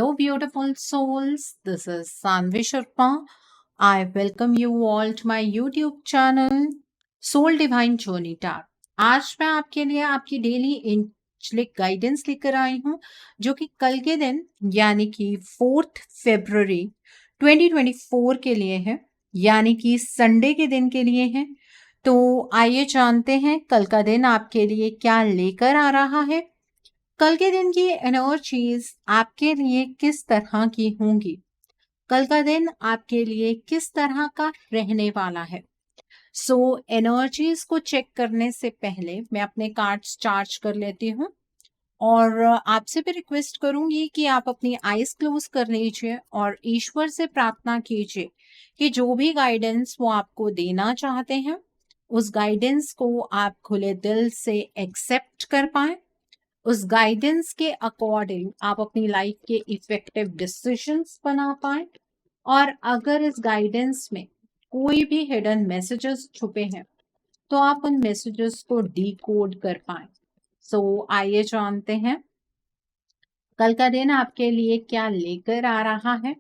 Hello, beautiful souls. This is Sanvi Sharma. I welcome you all to my YouTube channel, Soul Divine Journey Tar. आज मैं आपके लिए आपकी daily इंचलिक guidance लेकर आई हूँ, जो कि कल के दिन यानी कि 4 फरवरी 2024 के लिए है, यानी कि संडे के दिन के लिए है। तो आइए जानते हैं कल का दिन आपके लिए क्या लेकर आ रहा है। कल के दिन की एनर्जीज आपके लिए किस तरह की होंगी, कल का दिन आपके लिए किस तरह का रहने वाला है। सो एनर्जीज को चेक करने से पहले मैं अपने कार्ड्स चार्ज कर लेती हूँ और आपसे भी रिक्वेस्ट करूंगी कि आप अपनी आईज क्लोज कर लीजिए और ईश्वर से प्रार्थना कीजिए कि जो भी गाइडेंस वो आपको देना चाहते हैं उस गाइडेंस को आप खुले दिल से एक्सेप्ट कर पाए। उस गाइडेंस के अकॉर्डिंग आप अपनी लाइफ के इफेक्टिव डिसीजंस बना पाए और अगर इस गाइडेंस में कोई भी हिडन मैसेजेस छुपे हैं तो आप उन मैसेजेस को डिकोड कर पाए। सो आइए जानते हैं कल का दिन आपके लिए क्या लेकर आ रहा है।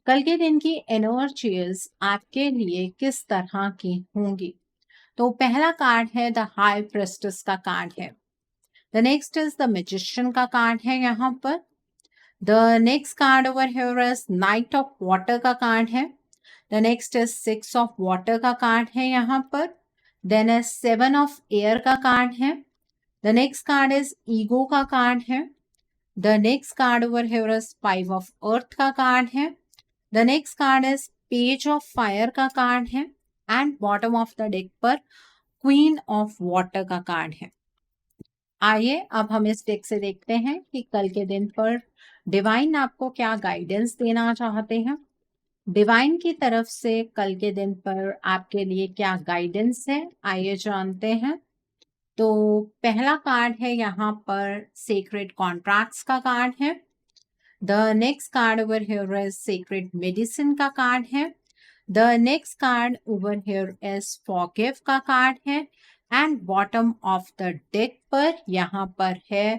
कल के दिन की एनर्जीज आपके लिए किस तरह की होंगी। तो पहला कार्ड है द हाई प्रेस्टिस का कार्ड है। The next is the magician का कार्ड है यहाँ पर। The next card over here is night of water का कार्ड है। The next is 6 of water का कार्ड है यहाँ पर। देन इज 7 ऑफ एयर का कार्ड है। The next card is ego का कार्ड है। The next card over here is 5 of earth का कार्ड है। The next card is page of fire का कार्ड है and bottom of the deck पर queen of water का card है। आइए अब हम इस डेक से देखते हैं कि कल के दिन पर डिवाइन आपको क्या गाइडेंस देना चाहते हैं। डिवाइन की तरफ से कल के दिन पर आपके लिए क्या गाइडेंस है, आइए जानते हैं। तो पहला कार्ड है यहाँ पर सेक्रेड कॉन्ट्रैक्ट्स का कार्ड है। The next card over here is sacred medicine का कार्ड है। The next card over here is forgive का कार्ड है and bottom of the deck पर यहाँ पर है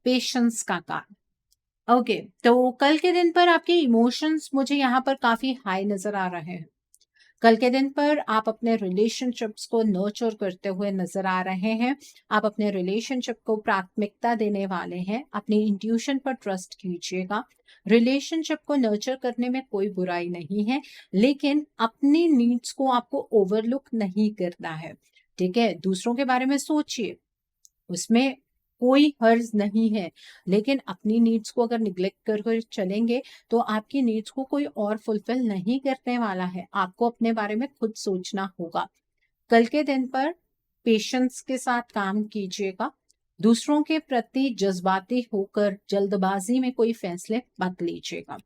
पेशेंस का कार्ड। ओके, तो कल के दिन पर आपके इमोशंस मुझे यहाँ पर काफी हाई नजर आ रहे हैं। कल के दिन पर आप अपने रिलेशनशिप्स को नर्चर करते हुए नजर आ रहे हैं। आप अपने रिलेशनशिप को प्राथमिकता देने वाले हैं। अपनी इंट्यूशन पर ट्रस्ट कीजिएगा। रिलेशनशिप को नर्चर करने में कोई बुराई नहीं है, लेकिन अपनी नीड्स को आपको ओवरलुक नहीं करना है। ठीक है, दूसरों के बारे में सोचिए, उसमें कोई हर्ज नहीं है, लेकिन अपनी नीड्स को अगर निग्लेक्ट कर चलेंगे तो आपकी नीड्स को कोई और फुलफिल नहीं करने वाला है। आपको अपने बारे में खुद सोचना होगा। कल के दिन पर पेशेंस के साथ काम कीजिएगा। दूसरों के प्रति जज्बाती होकर जल्दबाजी में कोई फैसले मत लीजिएगा।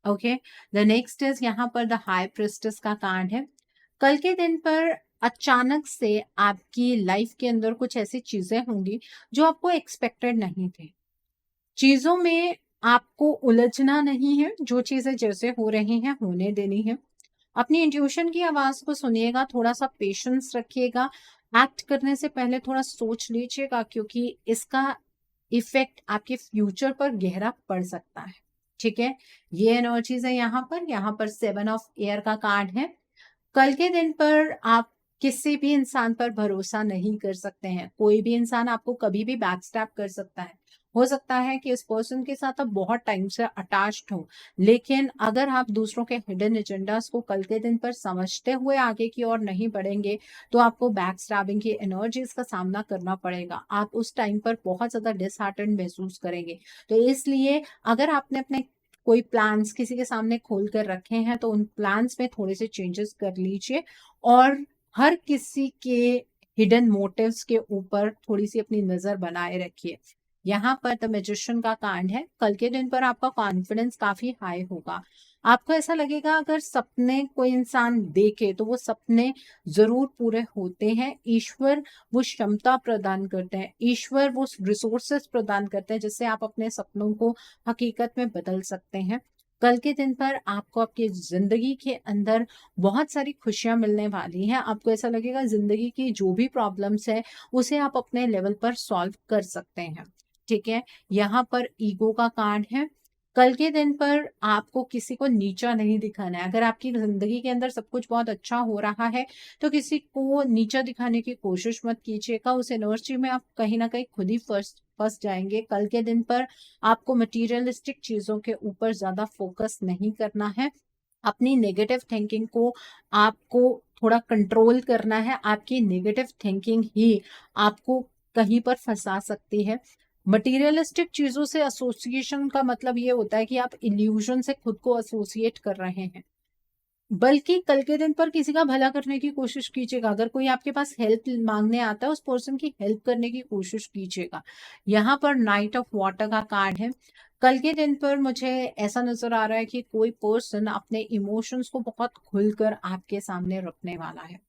ओके, द नेक्स्ट इज यहाँ पर द हाई प्रिस्टेस का कार्ड है। कल के दिन पर अचानक से आपकी लाइफ के अंदर कुछ ऐसी चीजें होंगी जो आपको एक्सपेक्टेड नहीं थे। चीजों में आपको उलझना नहीं है, जो चीजें जैसे हो रही हैं होने देनी है। अपनी इंट्यूशन की आवाज को सुनिएगा, थोड़ा सा पेशेंस रखिएगा। एक्ट करने से पहले थोड़ा सोच लीजिएगा, क्योंकि इसका इफेक्ट आपके फ्यूचर पर गहरा पड़ सकता है। ठीक है, ये एनर्जीज है यहाँ पर 7 ऑफ एयर का कार्ड है। कल के दिन पर आप किसी भी इंसान पर भरोसा नहीं कर सकते हैं। कोई भी इंसान आपको कभी भी बैकस्टैप कर सकता है। हो सकता है कि इस पर्सन के साथ आप बहुत टाइम से अटैच्ड हो, लेकिन अगर आप दूसरों के हिडन एजेंडास को कल के दिन पर समझते हुए आगे की ओर नहीं बढ़ेंगे तो आपको बैकस्टैबिंग की एनर्जीज का सामना करना पड़ेगा। आप उस टाइम पर बहुत ज्यादा डिसहार्टेंड महसूस करेंगे। तो इसलिए अगर आपने अपने कोई प्लान्स किसी के सामने खोल कर रखे हैं तो उन प्लान्स में थोड़े से चेंजेस कर लीजिए और हर किसी के हिडन मोटिव्स के ऊपर थोड़ी सी अपनी नजर बनाए रखिए। यहाँ पर द मैजिशियन का कार्ड है। कल के दिन पर आपका कॉन्फिडेंस काफी हाई होगा। आपको ऐसा लगेगा अगर सपने कोई इंसान देखे तो वो सपने जरूर पूरे होते हैं। ईश्वर वो क्षमता प्रदान करते हैं, ईश्वर वो रिसोर्सेस प्रदान करते हैं जिससे आप अपने सपनों को हकीकत में बदल सकते हैं। कल के दिन पर आपको आपकी जिंदगी के अंदर बहुत सारी खुशियां मिलने वाली हैं। आपको ऐसा लगेगा जिंदगी की जो भी प्रॉब्लम्स है उसे आप अपने लेवल पर सॉल्व कर सकते हैं। ठीक है, यहाँ पर ईगो का कार्ड है। कल के दिन पर आपको किसी को नीचा नहीं दिखाना है। अगर आपकी ज़िंदगी के अंदर सब कुछ बहुत अच्छा हो रहा है, तो किसी को नीचा दिखाने की कोशिश मत कीजिएगा। उस एनर्जी में आप कहीं न कहीं खुद ही फँस फँस जाएँगे। कल के दिन पर आपको मटीरियलिस्टिक चीज़ों के ऊपर ज़्यादा फ़ोकस नहीं करना है। अपनी नेगेटिव थिंकिंग को आपको थोड़ा कंट्रोल करना है। आपकी नेगेटिव थिंकिंग ही आपको कहीं पर फँसा सकती है। मटेरियलिस्टिक चीज़ों से एसोसिएशन का मतलब ये होता है कि आप इल्यूज़न से खुद को एसोसिएट कर रहे हैं। बल्कि कल के दिन पर किसी का भला करने की कोशिश कीजिएगा। अगर कोई आपके पास हेल्प माँगने आता है, उस पर्सन की हेल्प करने की कोशिश कीजिएगा। यहाँ पर नाइट ऑफ वाटर का कार्ड है। कल के दिन पर मुझे ऐसा नज़र आ रहा है कि कोई पर्सन अपने इमोशंस को बहुत खुलकर आपके सामने रखने वाला है।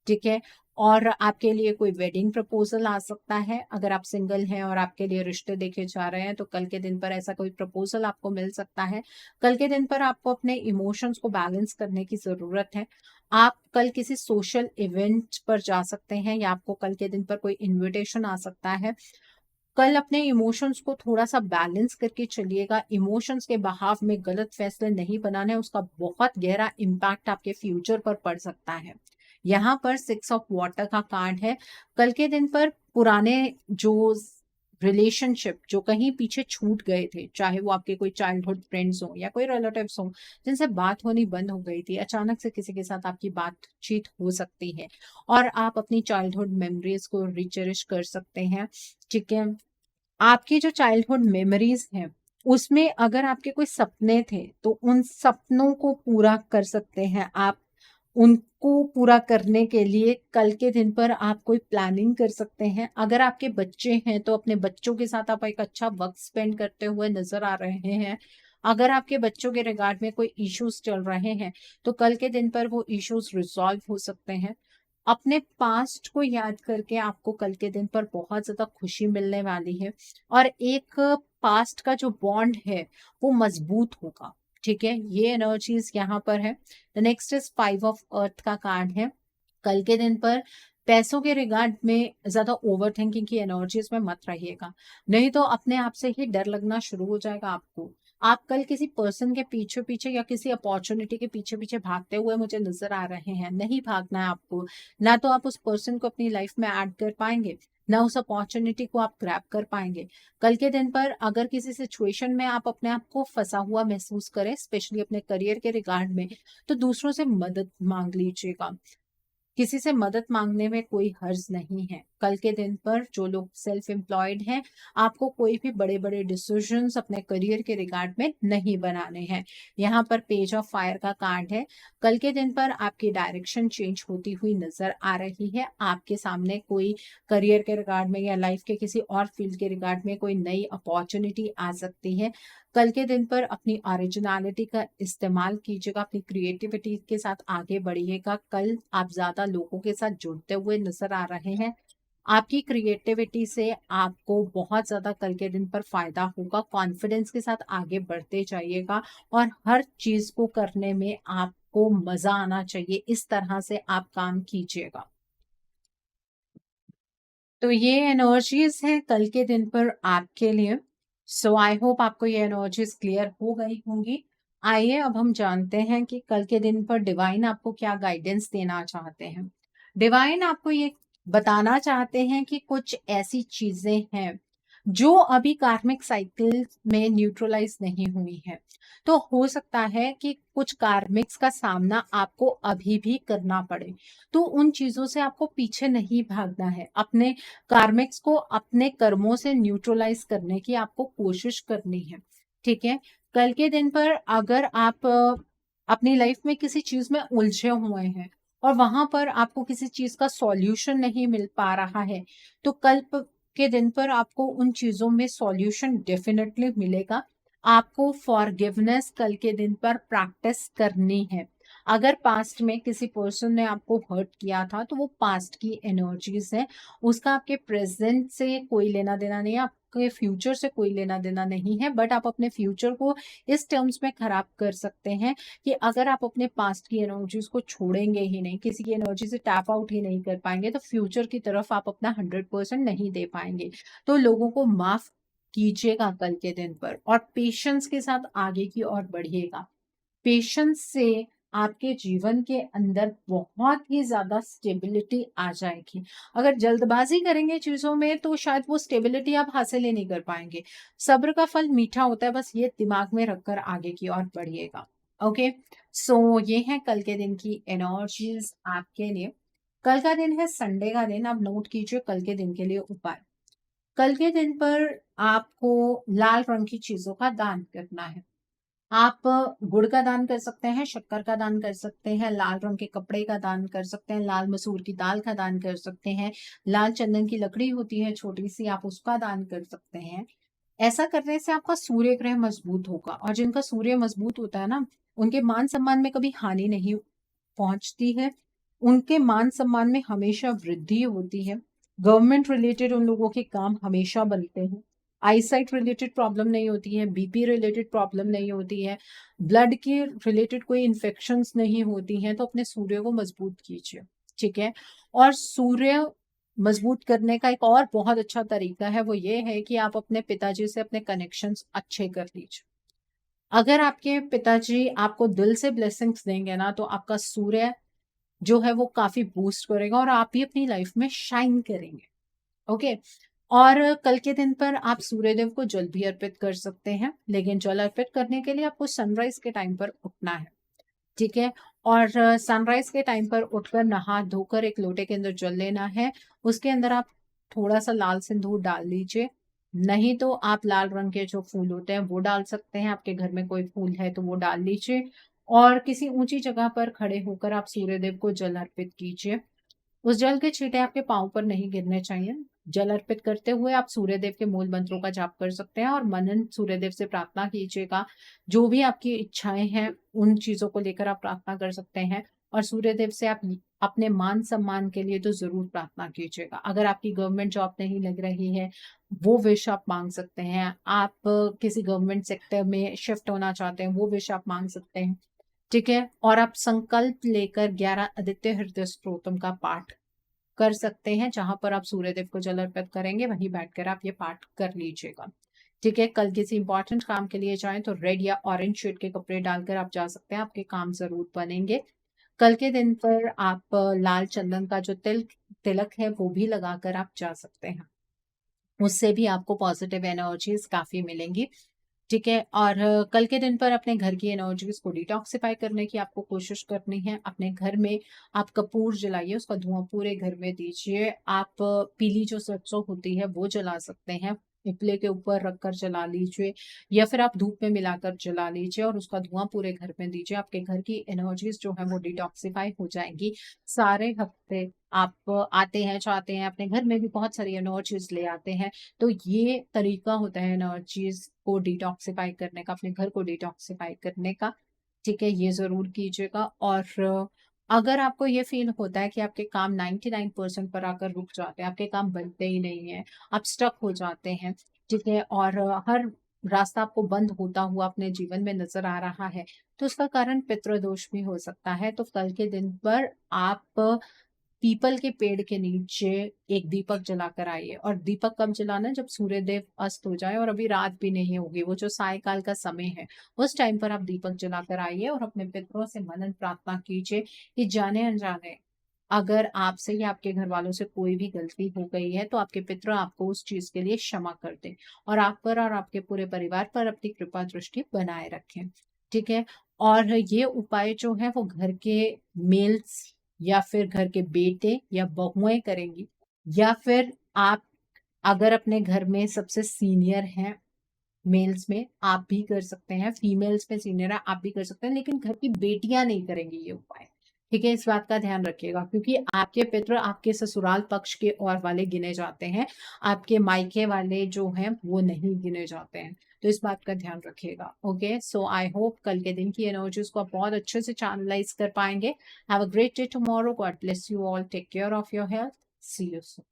ठीक है? और आपके लिए कोई वेडिंग प्रपोज़ल आ सकता है। अगर आप सिंगल हैं और आपके लिए रिश्ते देखे जा रहे हैं, तो कल के दिन पर ऐसा कोई प्रपोज़ल आपको मिल सकता है। कल के दिन पर आपको अपने इमोशंस को बैलेंस करने की ज़रूरत है। आप कल किसी सोशल इवेंट पर जा सकते हैं या आपको कल के दिन पर कोई इन्विटेशन आ सकता है। कल अपने इमोशंस को थोड़ा-सा बैलेंस करके चलिएगा। इमोशंस के बहाव में गलत फैसले नहीं बनाने, उसका बहुत गहरा इम्पैक्ट आपके फ्यूचर पर पड़ सकता है। यहाँ पर 6 ऑफ वाटर का कार्ड है। कल के दिन पर पुराने जो रिलेशनशिप जो कहीं पीछे छूट गए थे, चाहे वो आपके कोई चाइल्डहुड फ्रेंड्स हों या कोई रिलेटिव्स हों, जिनसे बात होनी बंद हो गई थी, अचानक से किसी के साथ आपकी बातचीत हो सकती है और आप अपनी चाइल्डहुड मेमोरीज़ को रिचेरिश कर सकते हैं। ठीक है? आपकी जो चाइल्डहुड मेमोरीज हैं, उसमें अगर आपके कोई सपने थे, तो उन सपनों को पूरा कर सकते हैं आप। उनको पूरा करने के लिए कल के दिन पर आप कोई प्लानिंग कर सकते हैं। अगर आपके बच्चे हैं, तो अपने बच्चों के साथ आप एक अच्छा वक़्त स्पेंड करते हुए नज़र आ रहे हैं। अगर आपके बच्चों के रिगार्ड में कोई इश्यूज़ चल रहे हैं, तो कल के दिन पर वो इश्यूज़ रिज़ॉल्व हो सकते हैं। अपने पास्ट को याद करके आपको कल के दिन पर बहुत ज़्यादा खुशी मिलने वाली है और एक पास्ट का जो बॉन्ड है वो मजबूत होगा। ठीक है, ये एनर्जीज यहाँ पर है। The next is 5 of earth का कार्ड है। कल के दिन पर पैसों के रिगार्ड में ज़्यादा ओवरथिंकिंग की एनर्जीज में मत रहिएगा, नहीं तो अपने आप से ही डर लगना शुरू हो जाएगा आपको। आप कल किसी पर्सन के पीछे-पीछे या किसी अपॉर्च्युनिटी के पीछे-पीछे भागते हुए मुझे नज़र आ रहे हैं, नहीं भागना है आपको। ना तो आप उस पर्सन को अपनी लाइफ में ऐड कर पाएँगे, ना उस अपॉर्च्युनिटी को आप ग्रैब कर पाएँगे। कल के दिन पर अगर किसी सिचुएशन में आप अपने आप को फँसा हुआ महसूस करें, स्पेशली अपने करियर के रिगार्ड में, तो दूसरों से मदद माँग लीजिएगा। किसी से मदद माँगने में कोई हर्ज नहीं है। कल के दिन पर जो लोग सेल्फ एम्प्लॉयड हैं, आपको कोई भी बड़े-बड़े डिसीज़न्स अपने करियर के रिगार्ड में नहीं बनाने हैं। यहाँ पर पेज ऑफ फायर का कार्ड है। कल के दिन पर आपकी डायरेक्शन चेंज होती हुई नज़र आ रही है। आपके सामने कोई करियर के रिगार्ड में या लाइफ के किसी और फील्ड के रिगार्ड में कोई नई अपॉर्च्युनिटी आ सकती है। कल के दिन पर अपनी ओरिजिनैलिटी का इस्तेमाल कीजिएगा, अपनी क्रिएटिविटी के साथ आगे बढ़िएगा। कल आप ज़्यादा लोगों के साथ जुड़ते हुए नज़र आ रहे हैं। आपकी क्रिएटिविटी से आपको बहुत ज़्यादा कल के दिन पर फ़ायदा होगा। कॉन्फिडेंस के साथ आगे बढ़ते जाइएगा और हर चीज़ को करने में आपको मज़ा आना चाहिए, इस तरह से आप काम कीजिएगा। तो ये एनर्जीज़ हैं कल के दिन पर आपके लिए। सो आई होप आपको ये एनर्जीज़ क्लियर हो गई होंगी। आइए अब हम जानते हैं कि कल के दिन पर डिवाइन आपको क्या गाइडेंस देना चाहते हैं। डिवाइन आपको ये बताना चाहते हैं कि कुछ ऐसी चीज़ें हैं, जो अभी कार्मिक साइकिल में न्यूट्रलाइज़ नहीं हुई हैं। तो हो सकता है कि कुछ कार्मिक्स का सामना आपको अभी भी करना पड़े। तो उन चीज़ों से आपको पीछे नहीं भागना है। अपने कार्मिक्स को अपने कर्मों से न्यूट्रलाइज़ करने की आपको कोशिश करनी है, ठीक है? कल के दिन पर अगर आप अपनी लाइफ में किसी चीज़ में उलझे हुए हैं और वहाँ पर आपको किसी चीज़ का सॉल्यूशन नहीं मिल पा रहा है, तो कल के दिन पर आपको उन चीज़ों में सॉल्यूशन डेफ़िनेटली मिलेगा। आपको फॉरगिवनेस कल के दिन पर प्रैक्टिस करनी है। अगर पास्ट में किसी पर्सन ने आपको हर्ट किया था, तो वो पास्ट की एनर्जीज़ हैं। उसका आपके प्रेज़ेंट से कोई लेना-देना नहीं है, आपके फ्यूचर से कोई लेना-देना नहीं है, बट आप अपने फ्यूचर को इस टर्म्स में खराब कर सकते हैं कि अगर आप अपने पास्ट की एनर्जीज़ को छोड़ेंगे ही नहीं, किसी की एनर्जी से टैप आउट ही नहीं कर पाएँगे, तो फ्यूचर की तरफ आप अपना 100% नहीं दे पाएँगे। तो लोगों को माफ़ कीजिएगा कल के दिन पर और पेशेंस के साथ आगे की ओर बढ़िएगा। पेशेंस से आपके जीवन के अंदर बहुत ही ज़्यादा स्टेबिलिटी आ जाएगी। अगर जल्दबाज़ी करेंगे चीज़ों में तो शायद वो स्टेबिलिटी आप हासिल ही नहीं कर पाएँगे। सब्र का फल मीठा होता है, बस ये दिमाग में रखकर आगे की ओर बढ़िएगा। ओके, सो ये है कल के दिन की एनर्जीज़ आपके लिए। कल का दिन है संडे का दिन, आप नोट कीजिए कल के दिन के लिए उपाय। कल के दिन पर आपको लाल रंग की चीज़ों का दान करना है। आप गुड़ का दान कर सकते हैं, शक्कर का दान कर सकते हैं, लाल रंग के कपड़े का दान कर सकते हैं, लाल मसूर की दाल का दान कर सकते हैं, लाल चंदन की लकड़ी होती है छोटी-सी, आप उसका दान कर सकते हैं। ऐसा करने से आपका सूर्य ग्रह मजबूत होगा और जिनका सूर्य मजबूत होता है ना, उनके मान-सम्मान में कभी हानि नहीं पहुँचती है। उनके मान-सम्मान में हमेशा वृद्धि होती है। गवर्नमेंट रिलेटेड उन लोगों के काम हमेशा बनते हैं। आईसाइट रिलेटेड प्रॉब्लम नहीं होती है, बीपी रिलेटेड प्रॉब्लम नहीं होती है, ब्लड के रिलेटेड कोई इन्फेक्शंस नहीं होती हैं, तो अपने सूर्य को मजबूत कीजिए, ठीक है? और सूर्य मजबूत करने का एक और बहुत अच्छा तरीका है, वो ये है कि आप अपने पिताजी से अपने कनेक्शंस अच्छे कर लीजिए। अगर आपके पिताजी आपको दिल से ब्लेसिंग्स देंगे ना, तो आपका सूर्य जो है वो काफ़ी बूस्ट करेगा और आप भी अपनी लाइफ में शाइन करेंगे, ओके? और कल के दिन पर आप सूर्यदेव को जल भी अर्पित कर सकते हैं, लेकिन जल अर्पित करने के लिए आपको सनराइज़ के टाइम पर उठना है, ठीक है? और सनराइज़ के टाइम पर उठकर नहा धोकर एक लोटे के अंदर जल लेना है, उसके अंदर आप थोड़ा-सा लाल सिंदूर डाल लीजिए, नहीं तो आप लाल रंग के जो फूल होते हैं वो डाल सकते हैं, आपके घर में कोई फूल है तो वो डाल लीजिए और किसी ऊँची जगह पर खड़े होकर आप सूर्यदेव को जल अर्पित कीजिए। उस जल के छींटे आपके पाँव पर नहीं गिरने चाहिए। जल अर्पित करते हुए आप सूर्यदेव के मूल मंत्रों का जाप कर सकते हैं और मनन सूर्यदेव से प्रार्थना कीजिएगा। जो भी आपकी इच्छाएँ हैं, उन चीज़ों को लेकर आप प्रार्थना कर सकते हैं और सूर्यदेव से आप अपने मान-सम्मान के लिए तो ज़रूर प्रार्थना कीजिएगा। अगर आपकी गवर्नमेंट जॉब नहीं लग रही है, वो विश आप माँग सकते हैं। आप किसी गवर्नमेंट सेक्टर में शिफ्ट होना चाहते हैं, वो विश आप माँग सकते हैं। ठीक है? और आप संकल्प लेकर 11 आदित्य हृदय स्तोत्रम का पाठ कर सकते हैं, जहाँ पर आप सूर्यदेव को जल अर्पित करेंगे, वहीं बैठकर आप ये पाठ कर लीजिएगा। ठीक है? कल किसी इंपॉर्टेंट काम के लिए जाएँ तो रेड या ऑरेंज शेड के कपड़े डालकर आप जा सकते हैं, आपके काम ज़रूर बनेंगे। कल के दिन पर आप लाल चंदन का जो तिलक है, वो भी लगाकर आप जा सकते हैं। उससे भी आपको पॉजिटिव एनर्जीज़ काफ़ी मिलेंगी। ठीक है? और कल के दिन पर अपने घर की एनर्जीज़ को डिटॉक्सिफ़ाई करने की आपको कोशिश करनी है। अपने घर में आप कपूर जलाइए, उसका धुआँ पूरे घर में दीजिए। आप पीली जो सरसों होती है वो जला सकते हैं, उपले के ऊपर रखकर जला लीजिए या फिर आप धूप में मिलाकर जला लीजिए और उसका धुआँ पूरे घर में दीजिए। आपके घर की एनर्जीज़ जो है वो डिटॉक्सिफ़ाई हो जाएँगी। सारे हफ्ते आप आते हैं, जाते हैं, अपने घर में भी बहुत सारी एनर्जीज़ ले आते हैं। तो ये तरीका होता है एनर्जीज़ को डिटॉक्सिफ़ाई करने का, अपने घर को डिटॉक्सिफ़ाई करने का, ठीक है? ये ज़रूर कीजिएगा और अगर आपको ये फ़ील होता है कि आपके काम 99% पर आकर रुक जाते हैं, आपके काम बनते ही नहीं हैं, आप स्टक हो जाते हैं, ठीक है? और हर रास्ता आपको बंद होता हुआ अपने जीवन में नज़र आ रहा है, तो उसका कारण पितृदोष भी हो सकता है। तो कल के दिन पर आप पीपल के पेड़ के नीचे एक दीपक जलाकर आइए और दीपक कब जलाना है? जब सूर्यदेव अस्त हो जाए और अभी रात भी नहीं होगी, वो जो सायंकाल का समय है, उस टाइम पर आप दीपक जलाकर आइए और अपने पितरों से मनन प्रार्थना कीजिए कि जाने-अनजाने अगर आपसे या आपके घर वालों से कोई भी गलती हो गई है, तो आपके पितृ आपको उस चीज़ के लिए क्षमा कर दें और आप पर और आपके पूरे परिवार पर अपनी कृपा दृष्टि बनाए रखें, ठीक है? और ये उपाय जो है वो घर के मेल्स या फिर घर के बेटे या बहुएँ करेंगी या फिर आप अगर अपने घर में सबसे सीनियर हैं मेल्स में, आप भी कर सकते हैं, फीमेल्स में सीनियर है, आप भी कर सकते हैं, लेकिन घर की बेटियाँ नहीं करेंगी ये उपाय, ठीक है? इस बात का ध्यान रखिएगा क्योंकि आपके पितृ आपके ससुराल पक्ष के और वाले गिने जाते हैं, आपके मायके वाले जो हैं, वो नहीं गिने जाते हैं। तो इस बात का ध्यान रखिएगा, ओके? सो आई होप कल के दिन की एनर्जीज़ को आप बहुत अच्छे से चैनलाइज़ कर पाएँगे। Have a great day tomorrow, God bless you all, take care of your health, see you soon.